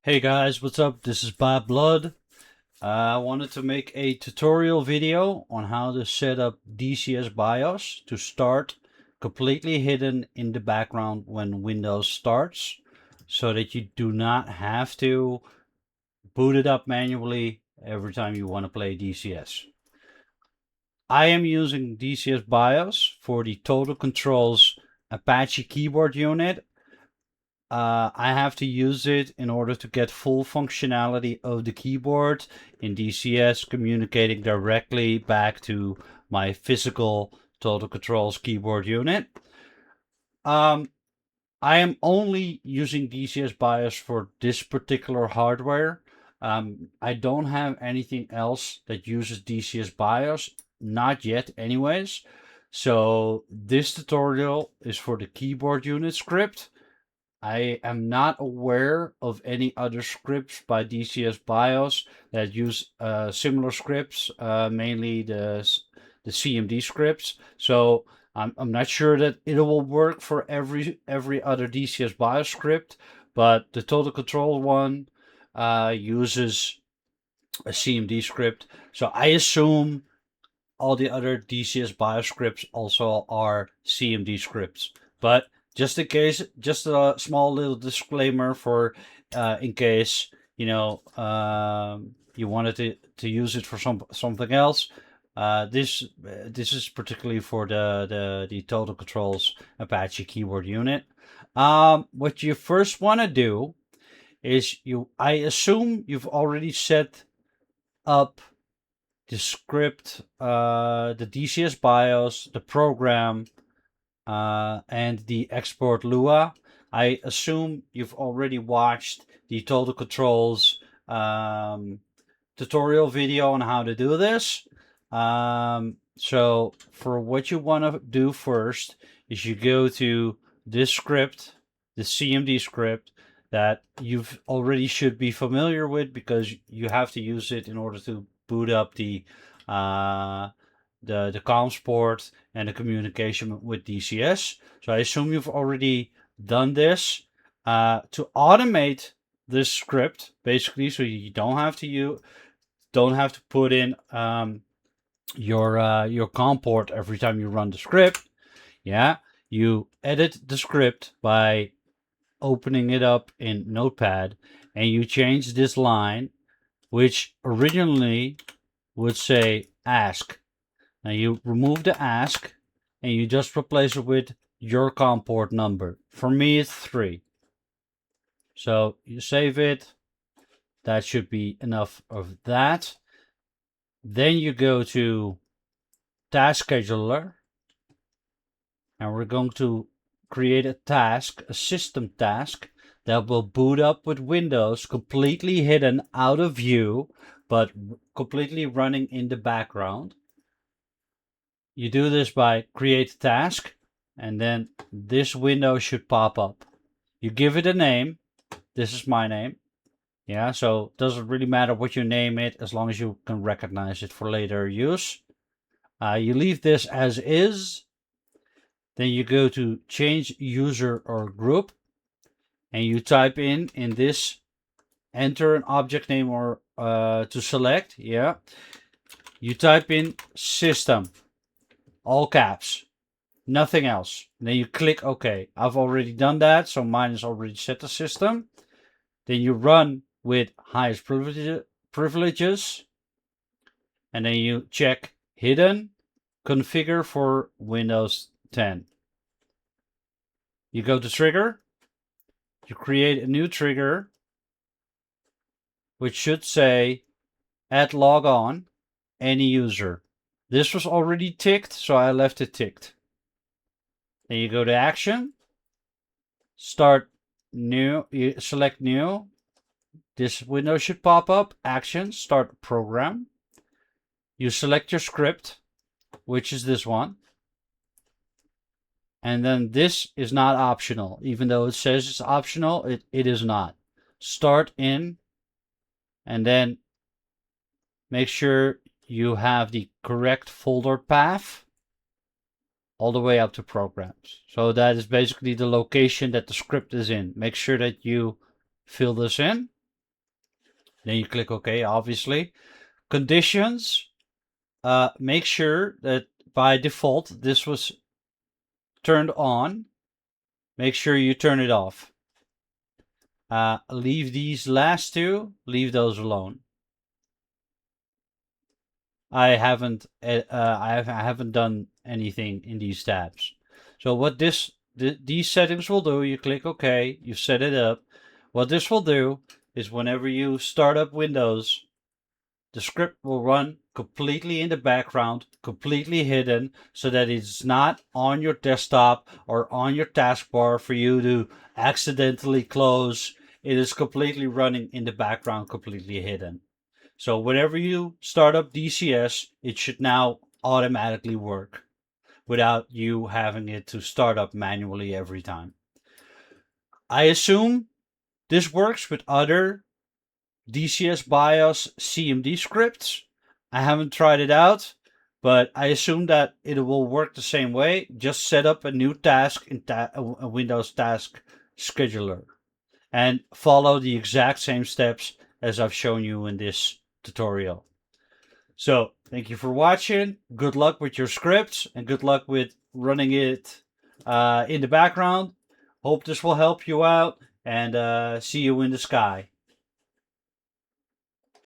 Hey guys, what's up? This is Bad Blood. I wanted to make a tutorial video on how to set up DCS-Bios to start completely hidden in the background when Windows starts, so that you do not have to boot it up manually every time you want to play DCS. I am using DCS-Bios for the Total Controls Apache keyboard unit. I have to use it in order to get full functionality of the keyboard in DCS, communicating directly back to my physical Total Controls keyboard unit. I am only using DCS-Bios for this particular hardware. I don't have anything else that uses DCS-Bios, not yet anyways. So this tutorial is for the keyboard unit script. I am not aware of any other scripts by DCS-Bios that use similar scripts, mainly the CMD scripts. So I'm not sure that it will work for every other DCS-Bios script, but the Total Control one uses a CMD script. So I assume all the other DCS-Bios scripts also are CMD scripts, but just in case, just a small little disclaimer for in case you wanted to use it for something else. This is particularly for the Total Controls Apache keyboard unit. What you first want to do is I assume you've already set up the script, the DCS-Bios, the program, and the export Lua. I assume you've already watched the Total Controls tutorial video on how to do this. So for what you want to do first is you go to this script, the CMD script that you've already should be familiar with because you have to use it in order to boot up the comms port and the communication with DCS. So I assume you've already done this. To automate this script, basically, so you don't have to put in your COM port every time you run the script. Yeah, you edit the script by opening it up in Notepad, and you change this line, which originally would say ask. Now you remove the ask and you just replace it with your COM port number. For me, it's 3. So you save it. That should be enough of that. Then you go to Task Scheduler, and we're going to create a task, a system task, that will boot up with Windows completely hidden out of view, but completely running in the background. You do this by create task, and then this window should pop up. You give it a name. This is my name. Yeah, so it doesn't really matter what you name it as long as you can recognize it for later use. You leave this as is. Then you go to change user or group, and you type in this, enter an object name or to select. Yeah, you type in system, all caps, nothing else. And then you click OK. I've already done that, so mine is already set to system. Then you run with highest privileges, and then you check hidden, configure for Windows 10. You go to trigger, you create a new trigger, which should say add log on any user. This was already ticked, so I left it ticked. Then you go to action, start new, you select new. This window should pop up, action, start program. You select your script, which is this one. And then this is not optional. Even though it says it's optional, it is not. Start in, and then make sure you have the correct folder path all the way up to programs. So that is basically the location that the script is in. Make sure that you fill this in. Then you click OK, obviously. Conditions, make sure that by default this was turned on. Make sure you turn it off. Leave these last two, leave those alone. I haven't done anything in these tabs. So what these settings will do, you click OK, you set it up. What this will do is whenever you start up Windows, the script will run completely in the background, completely hidden, so that it's not on your desktop or on your taskbar for you to accidentally close. It is completely running in the background, completely hidden. So whenever you start up DCS, it should now automatically work without you having it to start up manually every time. I assume this works with other DCS-Bios CMD scripts. I haven't tried it out, but I assume that it will work the same way. Just set up a new task in a Windows Task Scheduler and follow the exact same steps as I've shown you in this tutorial. So thank you for watching. Good luck with your scripts and good luck with running it in the background. Hope this will help you out, and see you in the sky.